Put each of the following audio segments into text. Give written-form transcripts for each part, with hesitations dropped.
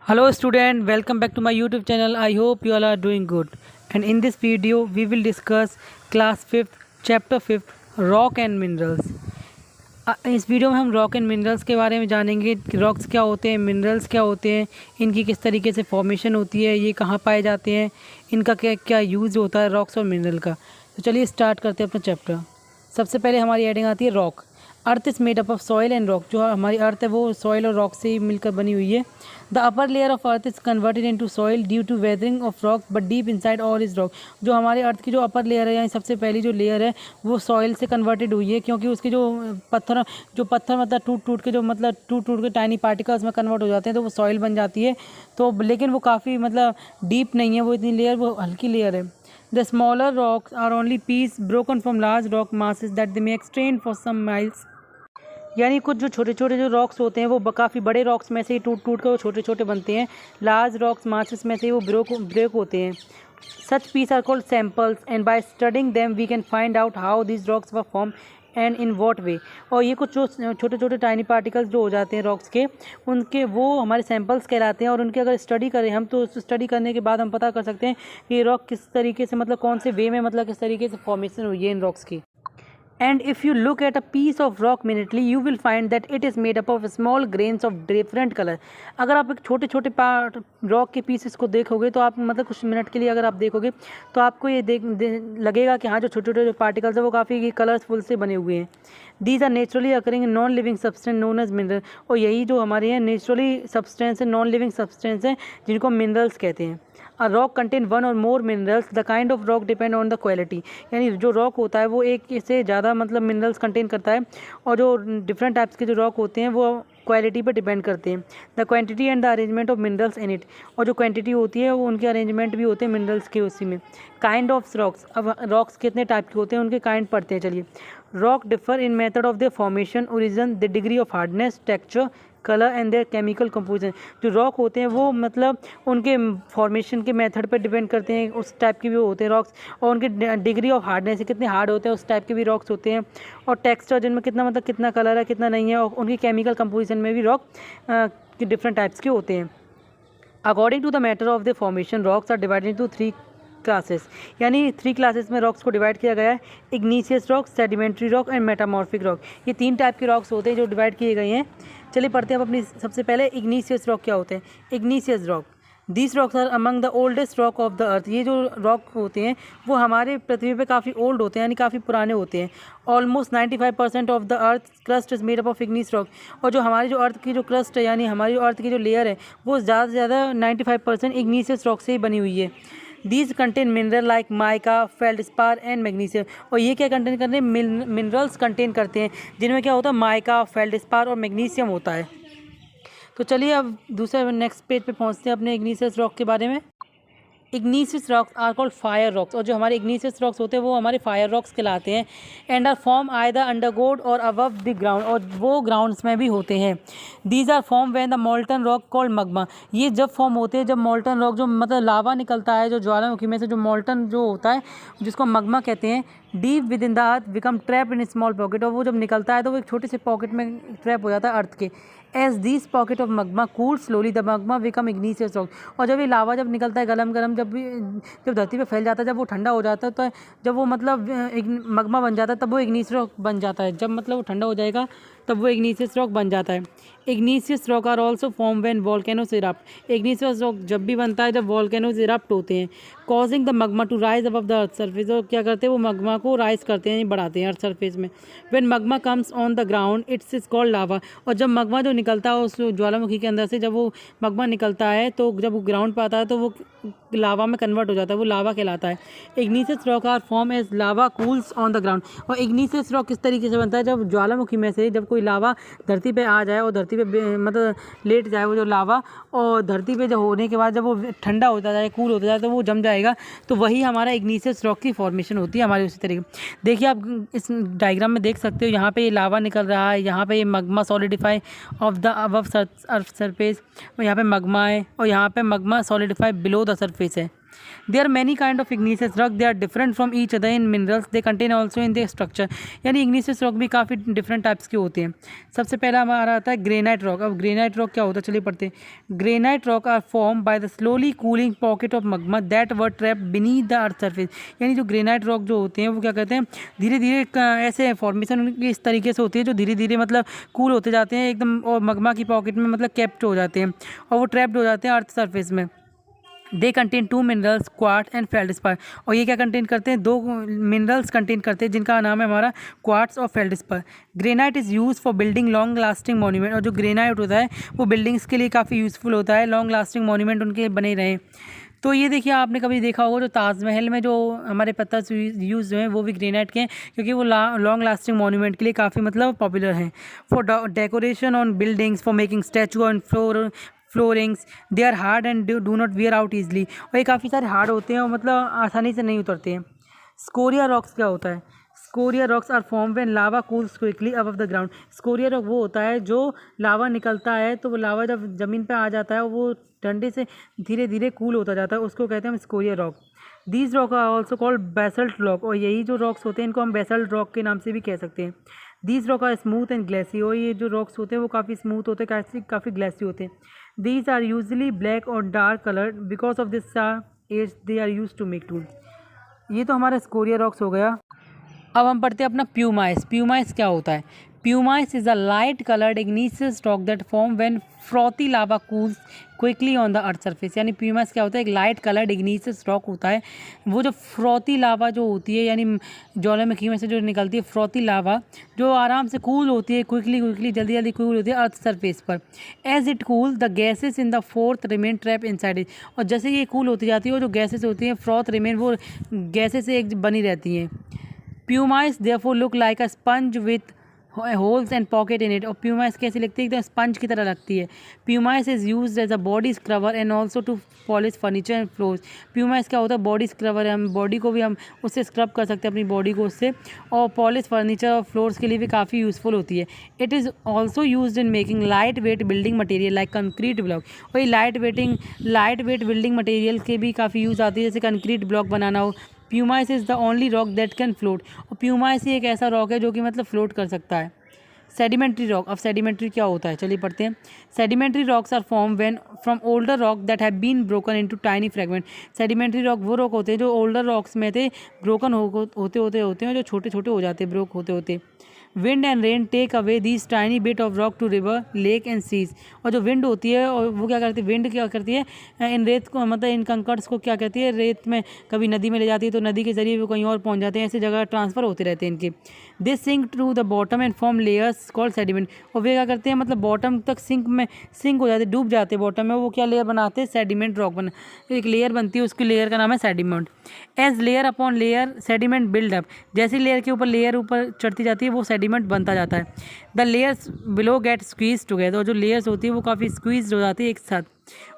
Hello student, welcome back to my YouTube channel. I hope you all are doing good. And in this video, we will discuss class 5th, chapter 5th, rock and minerals. इस video में हम rock and minerals के बारे में जानेंगे कि rocks क्या होते हैं, मिनरल्स क्या होते हैं, इनकी किस तरीके से फॉर्मेशन होती है, ये कहाँ पाए जाते हैं, इनका क्या क्या यूज़ होता है रॉक्स और मिनरल का। तो चलिए स्टार्ट करते हैं अपना चैप्टर। सबसे पहले हमारी हेडिंग आती है rock. Earth is made up of soil and rock. जो हमारी अर्थ है वो सॉइल और रॉक से ही मिलकर बनी हुई है। The upper layer of earth is converted into soil due to weathering of rock but deep inside all is rock. जो हमारे अर्थ की जो अपर लेयर है यानी सबसे पहली जो लेयर है वो सॉइल से कन्वर्टेड हुई है, क्योंकि उसके जो पत्थर मतलब टूट टूट के टाइनी पार्टिकल्स में कन्वर्ट हो जाते हैं तो वो सॉइल बन जाती है। तो लेकिन वो काफ़ी डीप नहीं है, वो इतनी लेयर, वो हल्की लेयर है। The smaller rocks are only pieces broken from large rock masses that they may extend for some miles. यानी कुछ जो छोटे छोटे जो रॉक्स होते हैं वो काफ़ी बड़े रॉक्स में से ही टूट टूट कर वो छोटे छोटे बनते हैं। लार्ज रॉक्स मासेस में से ही वो ब्रेक होते हैं। Such piece are called samples and by studying them we can find out how this rocks were form and in what way. और ये कुछ जो छोटे छोटे टाइनी पार्टिकल्स जो हो जाते हैं रॉक्स के, उनके वो हमारे सैम्पल्स कहलाते हैं। और उनके अगर स्टडी करें हम तो उस स्टडी करने के बाद हम पता कर सकते हैं कि रॉक किस तरीके से कौन से वे में किस तरीके से फॉर्मेशन हुई है इन रॉक्स की। And if you look at a piece of rock minutely, you will find that it is made up of small grains of different color. अगर आप एक छोटे छोटे रॉक के पीसेस को देखोगे तो आप कुछ मिनट के लिए अगर आप देखोगे तो आपको ये लगेगा कि हाँ जो छोटे छोटे जो पार्टिकल्स है वो काफ़ी कलरफुल से बने हुए हैं। These are naturally occurring non living substance known as mineral. और यही जो हमारे हैं नेचुरली सब्सटेंस है, नॉन लिविंग सब्सटेंस है, जिनको मिनरल्स कहते हैं। A rock contain one or more minerals. The kind of rock depend on the quality. यानी जो रॉक होता है वो एक से ज़्यादा मिनरल्स कंटेन करता है। और जो डिफरेंट टाइप्स के जो रॉक होते हैं वो क्वालिटी पर डिपेंड करते हैं। The quantity and the arrangement of minerals in it. और जो क्वांटिटी होती है वो उनके अरेंजमेंट भी होते हैं मिनरल्स के उसी में। Kind of rocks. अब रॉक्स कितने टाइप के होते हैं उनके काइंड पढ़ते हैं। चलिए, rock differ in method of the formation, origin, the degree of hardness, texture, colour and there chemical composition. जो रॉक होते हैं वो उनके फॉर्मेशन के मेथड पर डिपेंड करते हैं, उस टाइप के भी होते हैं रॉक्स। और उनके डिग्री ऑफ हार्डनेस है, कितने हार्ड होते हैं, उस टाइप के भी रॉक्स होते हैं। और टेक्सचर, जिनमें कितना कलर है कितना नहीं है। और उनकी केमिकल कंपोजिशन में भी रॉक के डिफरेंट टाइप्स के होते हैं। According to the matter of the formation, rocks are divided into 3 classes. यानी 3 क्लासेस में रॉक्स को डिवाइड किया गया है। Igneous rock, sedimentary rock and metamorphic rock. ये 3 टाइप के रॉक्स होते हैं जो डिवाइड किए गए हैं। चलिए पढ़ते हैं अब अपनी सबसे पहले इग्नीशियस रॉक क्या होते हैं। Igneous rock, these rocks are among the oldest rock of the earth. ये जो रॉक होते हैं वो हमारे पृथ्वी पे काफ़ी ओल्ड होते हैं, यानी काफ़ी पुराने होते हैं। Almost 95% of the earth crust is made up of igneous rock. और जो हमारी जो अर्थ की जो क्रस्ट है यानी हमारी अर्थ की जो लेयर है वो ज़्यादा से ज़्यादा 95% इग्नीशियस रॉक से ही बनी हुई है। These contain mineral like mica, feldspar and magnesium. और ये क्या कंटेन करते हैं, मिनरल्स कंटेन करते हैं, जिनमें क्या होता है माइका, फेल्डस्पार और मैग्नीशियम होता है। तो चलिए अब दूसरे नेक्स्ट पेज पे पहुंचते हैं अपने इग्नीशियस रॉक के बारे में। Igneous rocks are called fire rocks. और जो हमारे इग्नीशियस रॉक्स होते हैं वो हमारे फायर रॉक्स कहलाते हैं। And are form either underground or above the ground. और वो ग्राउंड्स में भी होते हैं। These are form when the molten rock called magma. ये जब फॉर्म होते हैं जब मोल्टन रॉक जो लावा निकलता है, जो ज्वालामुखी में से जो मोल्टन जो होता है जिसको मग्मा कहते हैं, deep with in the earth become trap in small pocket. और वो जब निकलता है तो वो एक छोटे से पॉकेट में ट्रैप हो जाता है अर्थ के। As this pocket of magma cool slowly the magma become igneous rock. और जब ये लावा जब निकलता है गरम जब धरती पे फैल जाता है, जब वो ठंडा हो जाता है तो जब वो एक मग्मा बन जाता है तब वो इग्नीशियस रॉक बन जाता है। जब वो ठंडा हो जाएगा तब वो इग्नीशियस रॉक बन जाता है। Igneous rock are also form when volcanoes erupt. Igneous rock जब भी बनता है जब वोल्केनोस इरप्ट होते हैं। Causing the magma to rise above the earth surface. और क्या करते हैं वो मग्मा को राइज करते हैं, बढ़ाते हैं अर्थ सरफेस में। When magma comes on the ground it's is called lava. और जब मग्मा जो निकलता है उस ज्वालामुखी के अंदर से, जब वो मग्मा निकलता है तो जब वो ग्राउंड पर आता है तो वो लावा में कन्वर्ट हो जाता है, वो लावा कहलाता है। Igneous rock are form as lava cools on the ground. और इग्नीशियस रॉक किस तरीके से बनता है, जब ज्वालामुखी में से जब कोई लावा धरती पे आ जाए और धरती पे लेट जाए वो जो लावा, और धरती पे जब होने के बाद जब वो ठंडा होता जाए, कूल होता जाए तो वो जम जाएगा। तो वही हमारा इग्नीशियस रॉक की फॉर्मेशन होती है हमारी उसी तरीके। देखिए आप इस डायग्राम में देख सकते हो, यहाँ पे ये लावा निकल रहा है, यहाँ पे ये magma solidify of the above earth surface, और यहाँ पे मग्मा है, और यहाँ पे magma solidify below the surface है। They are many kind of igneous rock, they are different from each other in minerals, they contain also in their structure. यानी igneous rock भी काफ़ी डिफरेंट टाइप्स के होते हैं। सबसे पहला हमारा आता है ग्रेनाइट रॉक। अब ग्रेनाइट रॉक क्या होता है चलिए पढ़ते हैं। Granite rock are form by the slowly cooling pocket of magma that were trap beneath the earth surface. यानी जो ग्रेनाइट रॉक जो होते हैं वो क्या कहते हैं, धीरे धीरे ऐसे फॉर्मेशन उनकी इस तरीके से होती है जो धीरे धीरे मतलब कूल होते जाते हैं एकदम, और मग्मा की पॉकेट में मतलब कैप्ट हो जाते हैं और वो ट्रैप्ड हो जाते हैं अर्थ सरफेस में। They contain 2 minerals, quartz and feldspar. और ये क्या कंटेन करते हैं, 2 मिनरल्स कंटेन करते हैं जिनका नाम है हमारा क्वार्ट्स और feldspar. Granite is use for building long lasting monument. और जो ग्रेनाइट होता है वो बिल्डिंग्स के लिए काफ़ी यूज़फुल होता है, लॉन्ग लास्टिंग मॉन्यूमेंट उनके बने रहें। तो ये देखिए आपने कभी देखा होगा जो ताजमहल में जो हमारे पत्थर यूज़ हुए हैं वो भी ग्रेनाइट के हैं, क्योंकि वो लॉन्ग लास्टिंग मॉन्यूमेंट के लिए काफ़ी मतलब पॉपुलर हैं। For decoration on buildings, for making statue on floorings, they are hard and do not wear out easily. और ये काफ़ी सारे हार्ड होते हैं और मतलब आसानी से नहीं उतरते हैं। स्कोरिया रॉक्स क्या होता है, scoria rocks are form when lava cools quickly above the ground. Scoria rock वो होता है जो लावा निकलता है तो वो लावा जब ज़मीन पे आ जाता है वो ठंडे से धीरे धीरे कूल होता जाता है, उसको कहते हैं हम scoria rock. These rock are also called basalt rock. और यही जो रॉक्स होते हैं इनको हम बेसल्ट रॉक के नाम से भी कह सकते हैं। These rock are smooth and glassy. और ये जो रॉक्स होते हैं वो काफ़ी स्मूथ होते हैं, काफ़ी ग्लेसी होते हैं। दीज आर यूजली ब्लैक और dark coloured because of this as they are use to make tools. ये तो हमारा स्कोरिया रॉक्स हो गया। अब हम पढ़ते हैं अपना प्यूमाइस। प्यूमाइस क्या होता है, pumice is a light coloured igneous rock that form when frothy lava cools quickly on the earth surface. यानी प्यूमाइस क्या होता है, एक लाइट कलर्ड इग्निशियस रॉक होता है। वो जो फ्रॉथी लावा जो होती है यानी ज्वालामुखी में से जो निकलती है फ्रॉथी लावा जो आराम से कूल होती है, क्विकली जल्दी जल्दी कूल होती है अर्थ सरफेस पर। As it cool the gases in the froth remain trap inside it. और जैसे ये कूल होती जाती है वो जो गैसेस होती हैं फ्रॉथ रिमेन वो गैसेस से एक बनी रहती हैं। Pumice therefore look like a sponge with holes and pocket in it। और प्यूमाइस कैसी लगती है, एकदम स्पंज की तरह लगती है। Pumice is use as a body scrubber and also to polish furniture and floors. Pumice क्या होता है, बॉडी स्क्रबर है, हम बॉडी को भी हम उससे स्क्रब कर सकते हैं अपनी बॉडी को उससे, और पॉलिश फर्नीचर और फ्लोर्स के लिए भी काफ़ी यूज़फुल होती है। It is also use in making light weight building material like concrete block. और ये लाइट वेट बिल्डिंग मटेरियल के भी काफ़ी यूज़ आती है, जैसे कंक्रीट ब्लॉक बनाना हो। Pumice is the only rock that can float. और प्यूमाइस ही एक ऐसा रॉक है जो कि मतलब फ्लोट कर सकता है। Sedimentary rock. अब सेडिमेंट्री क्या होता है चलिए पढ़ते हैं। Sedimentary rocks are form when from older rock that have been broken into tiny fragment. Sedimentary rock वो रॉक होते हैं जो ओल्डर रॉक्स में थे, ब्रोकन होते हैं, जो छोटे छोटे हो जाते हैं ब्रोक होते होते। Wind and rain take away these tiny bit of rock to river lake and seas. और जो विंड होती है और वो क्या करती है, विंड क्या करती है इन रेत को मतलब इन कंकर्स को क्या कहती है, रेत में कभी नदी में ले जाती है तो नदी के जरिए वो कहीं और पहुंच जाते हैं, ऐसी जगह ट्रांसफ़र होते रहते हैं इनके। They sink to the bottom and form layers called sediment. और वे क्या करते हैं मतलब बॉटम तक सिंक हो जाते, डूब जाते हैं बॉटम में, वो क्या लेयर बनाते हैं, सेडिमेंट रॉक बना एक लेयर बनती है, उसकी लेयर का नाम है sediment. Edge layer upon layer sediment build up. जैसी लेयर के ऊपर लेयर ऊपर चढ़ती जाती है वो सेडिमेंट बनता जाता है। The layers below get squeeze together. और जो लेयर्स होती है वो काफ़ी स्क्वीज हो जाती है एक साथ।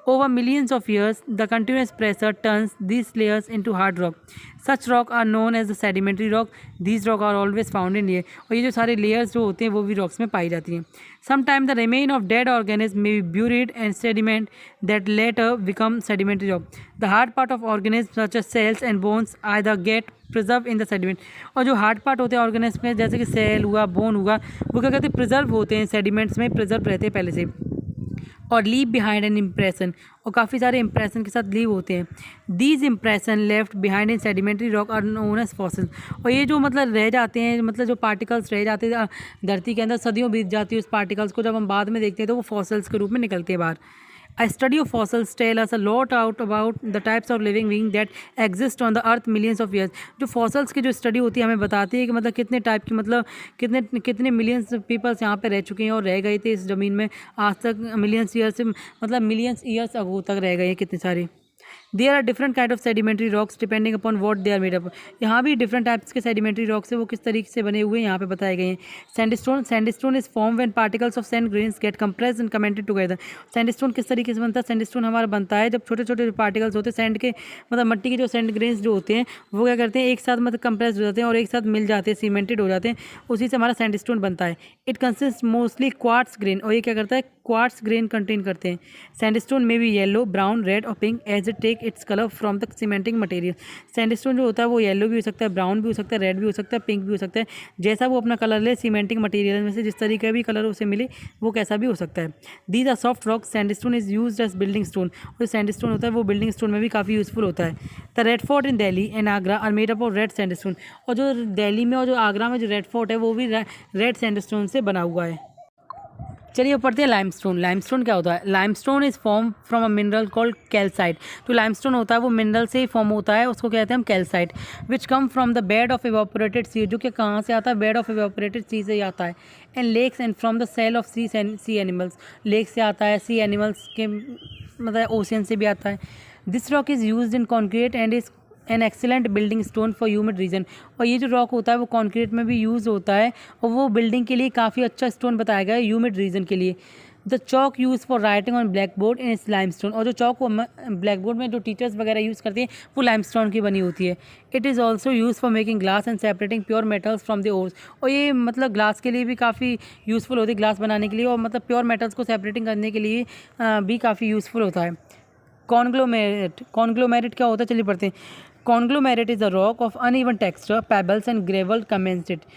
Over millions of years the continuous pressure turns these layers into hard rock. Such rock are known as the sedimentary rock. These rock are always found in air. और ये जो सारे layers जो होते हैं वो भी रॉक्स में पाई जाती हैं। Sometimes the remain of dead organisms may be buried in sediment that later become sedimentary rock. The hard part of organisms such as cells and bones either get preserved in the sediment. और जो hard part होते हैं organism में जैसे कि cell हुआ, bone हुआ, वो क्या कहते हैं, प्रिजर्व होते हैं, सेडिमेंट्स में प्रिजर्व रहते हैं पहले से। और लीव बिहाइंड एन इम्प्रेशन। और काफ़ी सारे इंप्रेशन के साथ लीव होते हैं। These impression left behind in sedimentary rock are known as fossils. और ये जो मतलब रह जाते हैं, मतलब जो पार्टिकल्स रह जाते हैं धरती के अंदर, सदियों बीत जाती है उस पार्टिकल्स को, जब हम बाद में देखते हैं तो वो फॉसिल्स के रूप में निकलते हैं बाहर। A study of fossils tell us a lot out about the types of living beings that exist on the earth millions of years. जो fossils की जो स्टडी होती है हमें बताती है कि मतलब कितने टाइप की मतलब कितने मिलियंस पीपल्स यहाँ पे रह चुके हैं और रह गए थे इस ज़मीन में आज तक, मिलियंस ईयर से मतलब मिलियंस ईयर्स अगो तक रह गए हैं कितने सारे। There are different kind of sedimentary rocks depending upon what they are made up. यहाँ भी डिफरेंट टाइप्स के सेडिमेंट्री रॉक्स है वो किस तरीके से बने हुए हैं यहाँ पे बताए गए हैं। Sandstone is form when particles of sand grains get compressed and commented together. Sandstone किस तरीके से बनता है, सैंडस्टोन हमारा बनता है जब छोटे छोटे पार्टिकल्स होते हैं सैंड के, मतलब मिट्टी के जो सैंड ग्रेन्स जो होते हैं वो क्या करते हैं एक साथ मतलब कंप्रेस्ड हो जाते हैं और एक साथ मिल जाते हैं, सीमेंटेड हो जाते हैं, उसी से हमारा सैंडस्टोन बनता है। It consist mostly quartz grain. और ये क्या करता है, क्वार्ट्स ग्रेन कंटेन करते हैं। सैंडस्टोन में भी येलो, ब्राउन, रेड और pink as it take its colour from the cementing material. Sandstone जो होता है वो येलो भी हो सकता है, ब्राउन भी हो सकता है, रेड भी हो सकता है, पिंक भी हो सकता है, जैसा वो अपना कलर ले सीमेंटिंग मटेरियल में से जिस तरीके का भी कलर उसे मिले वो कैसा भी हो सकता है। These are soft rock. Sandstone is used as building stone. और सैंडस्टोन होता है वो बिल्डिंग स्टोन में भी काफ़ी यूजफुल होता है। The Red Fort in Delhi and Agra are made up of red sandstone. और जो दिल्ली में और जो आगरा में जो रेड फोर्ट है वो भी रेड सैंडस्टोन से बना हुआ है। चलिए पढ़ते हैं लाइमस्टोन। लाइमस्टोन क्या होता है? Limestone is form from a mineral called calcite. तो लाइमस्टोन होता है वो मिनरल से ही फॉर्म होता है, उसको कहते हैं हम calcite, which come from the bed of evaporated sea. जो कि कहाँ से आता है? बेड ऑफ इवापोरेटेड सी से ही आता है। And lakes and from the shell of sea animals. Lake से आता है, सी एनिमल्स के मतलब ओशियन से भी आता है। This rock is use in concrete and is an excellent building stone for humid region. और ये जो रॉक होता है वो कॉन्क्रीट में भी यूज़ होता है और वो बिल्डिंग के लिए काफ़ी अच्छा स्टोन बताया गया है ह्यूमिड रीजन के लिए। The chalk use for writing on black board in is limestone. और जो चौक ब्लैक बोर्ड में जो टीचर्स वगैरह यूज़ करते हैं वो लाइमस्टोन की बनी होती है। It is also use for making glass and separating pure metals from the ores. और ये मतलब ग्लास के लिए भी काफ़ी यूज़फुल होती है, ग्लास बनाने के लिए, और मतलब प्योर मेटल्स को सेपरेटिंग करने के लिए भी काफ़ी यूज़फुल होता है। कॉन्ग्लोमेरेट। कॉन्ग्लोमेरेट क्या होता है? चलिए पढ़ते हैं। Conglomerate is a rock of uneven texture, pebbles and gravel commenced it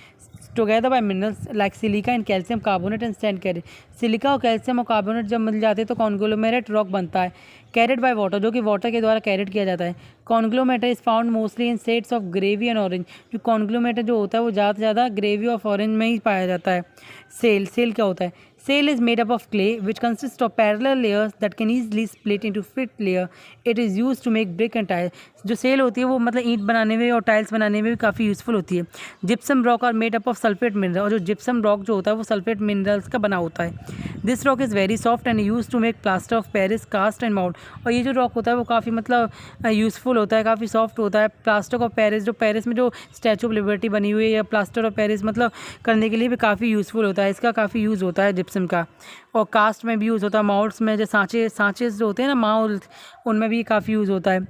together by minerals like silica and calcium carbonate and sand carry। Silica और कैल्शियम और कार्बोनेट जब मिल जाते हैं तो कॉन्ग्लोमेरेट रॉक बनता है। कैरेड बाय वाटर, जो कि वाटर के द्वारा कैरेड किया जाता है। Conglomerate is found mostly in sets of gravy and orange. जो कॉन्ग्लोमेरेट जो होता है वो ज़्यादा से ज़्यादा ग्रेवी ऑफ ऑरेंज में ही पाया जाता है। सेल। सेल क्या होता है? Sail is made up of clay which consists of parallel layers that can easily split into fifth layer. It is used to make brick and tiles। जो cell होती है वो मतलब ईंट बनाने में और टाइल्स बनाने में भी काफ़ी यूज़फुल होती है। Gypsum rock are made up of sulphate mineral. और जो जिप्सम रॉक जो होता है वो सल्फेट मिनरल्स का बना होता है। This rock is very soft and use to make plaster of Paris, cast and mount. और ये जो रॉक होता है वो काफ़ी मतलब यूज़फुल होता है, काफ़ी सॉफ्ट होता है। प्लास्टर ऑफ पेरिस, जो पेरिस में जो स्टैचू ऑफ लिबर्टी बनी हुई है, या प्लास्टर ऑफ पेरिस मतलब करने के लिए भी काफ़ी यूज़फुल होता है। इसका काफ़ी यूज़ होता है जिप्सम का। और कास्ट में भी यूज़ होता है। माउल्ट्स में जो सांचे जो होते हैं ना माउल्ट, उनमें भी काफ़ी यूज़ होता है।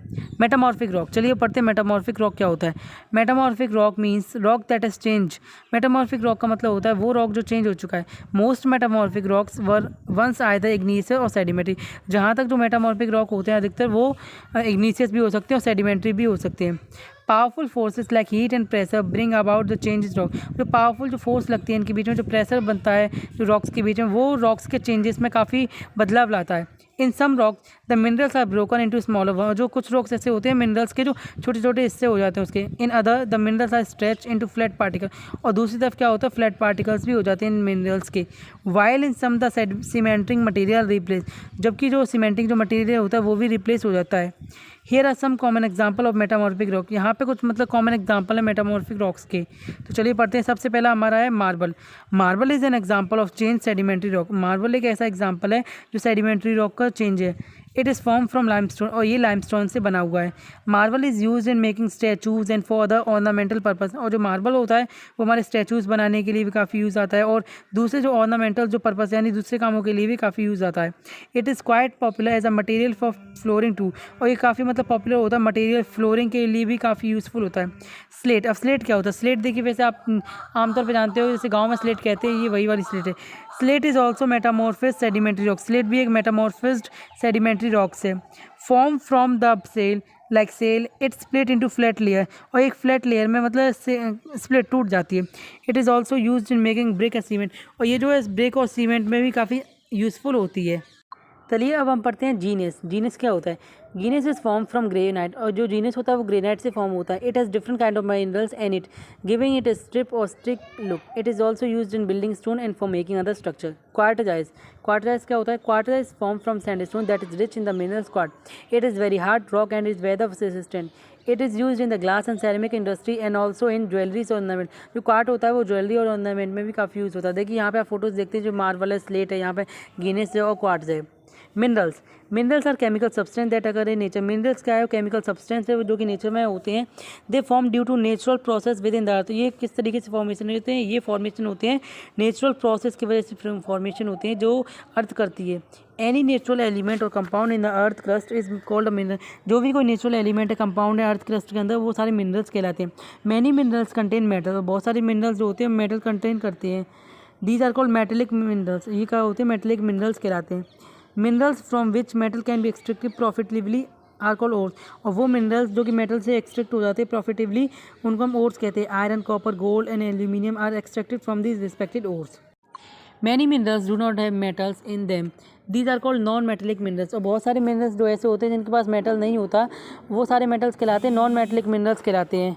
Metamorphic rock. चलिए पढ़ते हैं मेटामॉर्फिक रॉक क्या होता है। Metamorphic rock means rock that has change. Metamorphic rock का मतलब होता है वो रॉक जो चेंज हो चुका है। Most metamorphic rocks were once either igneous और सेडिमेंट्री। जहाँ तक जो मेटामॉर्फिक रॉक होते हैं अधिकतर वो इग्निशियस भी हो सकते हैं और सेडिमेंट्री भी हो सकते हैं। Powerful forces like heat and pressure bring about the changes rock. जो पावरफुल जो फोर्स लगती है इनके बीच में, जो प्रेशर बनता है जो रॉक्स के बीच में, वो रॉक्स के चेंजेस में काफ़ी बदलाव लाता है। In some rocks the minerals are broken into smaller. जो कुछ रॉक्स ऐसे होते हैं मिनरल्स के जो छोटे छोटे हिस्से हो जाते हैं उसके। In other the minerals are stretch into flat particle. और दूसरी तरफ क्या होता है? फ्लैट पार्टिकल्स भी हो जाते हैं इन मिनरल्स के। While in some the cementing material replace. जबकि जो सीमेंटिंग जो मटेरियल होता है वो भी रिप्लेस हो जाता है। Here are some common example of metamorphic rock. यहाँ पे कुछ मतलब कॉमन एग्जाम्पल है मेटामॉर्फिक रॉक्स के। तो चलिए पढ़ते हैं। सबसे पहला हमारा है marble. Marble is an example of change sedimentary rock. Marble एक ऐसा एग्जाम्पल है जो सेडिमेंट्री रॉक का चेंज है। It is form from limestone. और ये लाइमस्टोन से बना हुआ है। Marble is use in making statues and for other ornamental purpose. और जो मार्बल होता है वो हमारे स्टैचूज़ बनाने के लिए भी काफ़ी यूज़ आता है, और दूसरे जो ऑर्नामेंटल जो पर्पज़ यानी दूसरे कामों के लिए भी काफ़ी यूज़ आता है। It is quite popular as a material for flooring too. और ये काफ़ी मतलब पॉपुलर होता है मटेरियल फ्लोरिंग के लिए भी काफ़ी यूज़फुल होता है। स्लेट। अब स्लेट क्या होता है? स्लेट देखिए वैसे आप आमतौर पर जानते हो, जैसे गाँव में स्लेट कहते हैं, ये वही वाली स्लेट है। Slate is also metamorphic sedimentary rock. Slate भी एक मेटामॉर्फिस्ड सेडिमेंट्री रॉक से। Form from the shale like shale it split into flat layer. और एक फ्लैट लेयर में मतलब स्प्लिट टूट जाती है। It is also use in making brick and cement. और ये जो है ब्रिक और सीमेंट में भी काफ़ी यूज़फुल होती है। चलिए अब हम पढ़ते हैं जीनस। जीनस क्या होता है? Genus is form from granite. और जो जीनस होता है वो ग्रेनाइट से फॉर्म होता है। It has different kind of minerals in it giving it a strip or stick look. It is also used in building stone and for making other structure. Quartzite. Quartzite क्या होता है? Quartzite form from sandstone that is rich in the minerals quartz. It is very hard rock and is weather resistant. It is use in the glass and ceramic industry and also in jewelleries और ornament. जो quart होता है वो jewellery और ornament में भी काफ़ी use होता है। देखिए यहाँ पे आप फोटोज़ देखते हैं, जो मार्बल है, स्लेट है, यहाँ पे जीनस है और क्वार्ट्ज है। Minerals. Minerals are chemical substance that occur in nature. Minerals क्या है? केमिकल सब्सटेंस है जो कि नेचर में होते हैं। They form due to natural process within the earth. ये किस तरीके से फॉर्मेशन होते हैं? ये फॉर्मेशन होते हैं नेचुरल प्रोसेस की वजह से फॉर्मेशन होते हैं जो अर्थ करती है। एनी नेचुरल एलिमेंट और compound in the earth crust is called a mineral. जो भी कोई नेचुरल एलिमेंट है, कंपाउंड है अर्थ क्रस्ट के अंदर, वो सारे मिनरल्स कहलाते हैं। Many minerals contain metal. और बहुत सारे मिनरल्स जो होते हैं मेटल कंटेन करते हैं। These are called metallic minerals. ये क्या होते हैं? मेटेलिक मिनरल्स कहलाते हैं। Minerals from which metal can be extracted profitably are called ores. और वो मिनरल्स जो कि मेटल से एक्सट्रैक्ट हो जाते हैं प्रॉफिटेबली, उनको हम ओर्स कहते हैं। Iron, copper, gold and aluminium are extracted from these respected ores. Many minerals do not have metals in them. These are called non metallic minerals. और बहुत सारे मिनरल्स जो ऐसे होते हैं जिनके पास मेटल नहीं होता, वो सारे मेटल्स कहलाते हैं, नॉन मेटेलिक मिनरल्स कहलाते हैं।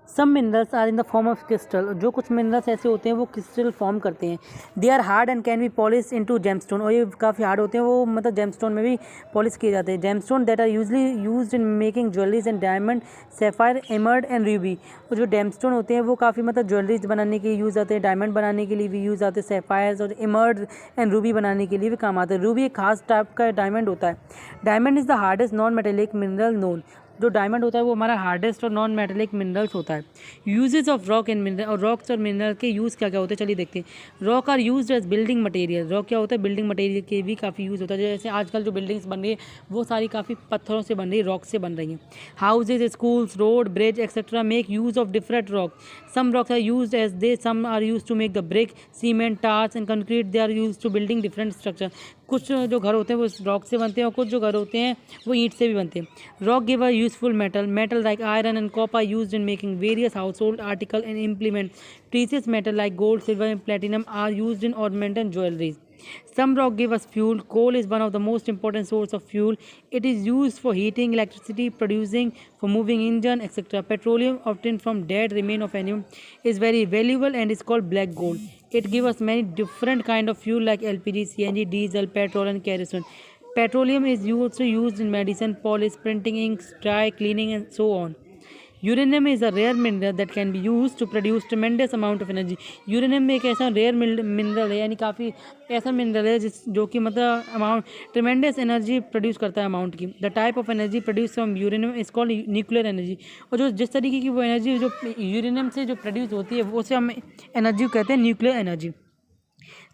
Some minerals are in the form of crystal. जो कुछ मिनरल्स ऐसे होते हैं वो क्रिस्टल फॉर्म करते हैं। They are hard and can be polish into gemstone. और ये काफ़ी हार्ड होते हैं, वो मतलब जेमस्टोन में भी पॉलिश किए जाते हैं। Gemstone that are usually used in making jewelleries and diamond, sapphire, emerald and ruby. और जो जेमस्टोन होते हैं वो काफ़ी मतलब ज्वेलरीज बनाने के लिए यूज़ आते हैं, डायमंड बनाने के लिए भी यूज़ आते हैं, सैफायर्स और एमर्ड एंड रूबी बनाने के लिए भी काम आते हैं। रूबी एक खास टाइप का डायमंड होता है। Diamond is the hardest non metallic mineral known. जो डायमंड होता है वो हमारा हार्डेस्ट और नॉन मेटेलिक मिनरल्स होता है। Uses of rock and mineral. और रॉक्स और मिनरल के यूज़ क्या क्या होते हैं चलिए देखते हैं। Rock are used as building material. Rock क्या होता है, बिल्डिंग मटेरियल के भी काफ़ी यूज़ होता है। जैसे आजकल जो बिल्डिंग्स बन रही है वो सारी काफ़ी पत्थरों से बन रही है, रॉक से बन रही हैं। Houses, schools, road, bridge etcetera make use of different rock. Some rocks are used as they, some are use to make the brick, cement, tars and concrete. They are use to building different structure. कुछ जो घर होते हैं वो rock से बनते हैं और कुछ जो घर होते हैं वो ईंट से भी बनते हैं। Rock give a useful metal. Metal like iron and copper used in making various household article and implement. Precious metal like gold, silver and platinum are used in ornament and jewelleries. Some rock give us fuel. Coal is one of the most important source of fuel. It is used for heating, electricity, producing, for moving engine, etc. Petroleum obtained from dead remain of animal is very valuable and is called black gold. It gives us many different kind of fuel like LPG, CNG, diesel, petrol and kerosene. Petroleum is also used in medicine, polish, printing, inks, dry cleaning and so on. Uranium is a rare mineral that can be use to produce tremendous amount of energy. Uranium में एक ऐसा rare mineral है, यानी काफ़ी ऐसा mineral है जो कि मतलब अमाउंट ट्रेमेंडस एनर्जी प्रोड्यूस करता है अमाउंट की। The type of energy produce from uranium is called nuclear energy. और जो जिस तरीके की वो एनर्जी जो यूरेनियम से जो प्रोड्यूस होती है उसे हम एनर्जी कहते हैं न्यूक्लियर एनर्जी।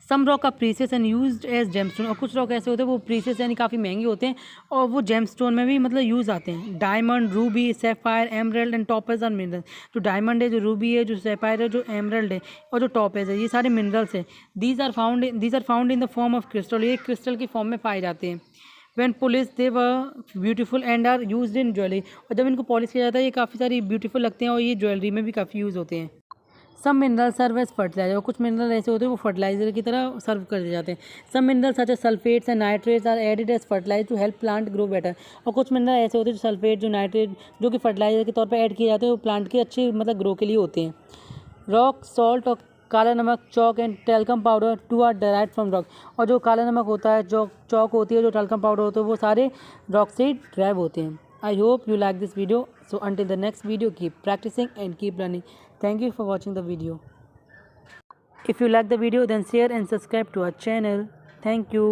सम रॉक का precious and used as gemstone. और कुछ रॉक ऐसे होते हैं वो प्रीसियस यानी काफ़ी महंगे होते हैं और वो जेमस्टोन में भी मतलब यूज़ आते हैं। Diamond, ruby, sapphire, emerald and topaz are mineral. जो डायमंड है, जो रूबी है, जो सैफायर है, जो एमरल्ड है और जो टॉपेज है, ये सारे मिनरल्स हैं। These are found in the form of crystal. ये क्रिस्टल की फॉर्म में पाए जाते हैं। When polished they were beautiful and are used in jewelry। और जब इनको पॉलिश किया जाता है ये काफ़ी सारी ब्यूटीफुल लगते हैं और ये ज्वेलरी में भी काफ़ी यूज़ होते हैं। Some mineral serve as fertiliser. और कुछ मिनरल ऐसे होते हैं वो फर्टिलाइजर की तरह सर्व कर दिए जाते हैं। Some mineral such as sulphates and nitrates are added as fertiliser to help plant grow better. और कुछ मिनरल ऐसे होते हैं जो सल्फेट, जो नाइट्रेट, जो कि फर्टिलाइजर के तौर पर ऐड किए जाते हैं, वो प्लांट के अच्छे मतलब ग्रो के लिए होते हैं। रॉक, सॉल्ट और काला नमक, chalk and talcum powder too are derived from rock. और जो काला नमक होता है, जो चौक होती है, जो टेल्कम पाउडर होता है, वो सारे रॉक से ड्राइव होते हैं। I hope you like this video. So until the next video keep practicing and keep learning. Thank you for watching the video. If you like the video, then share and subscribe to our channel. Thank you.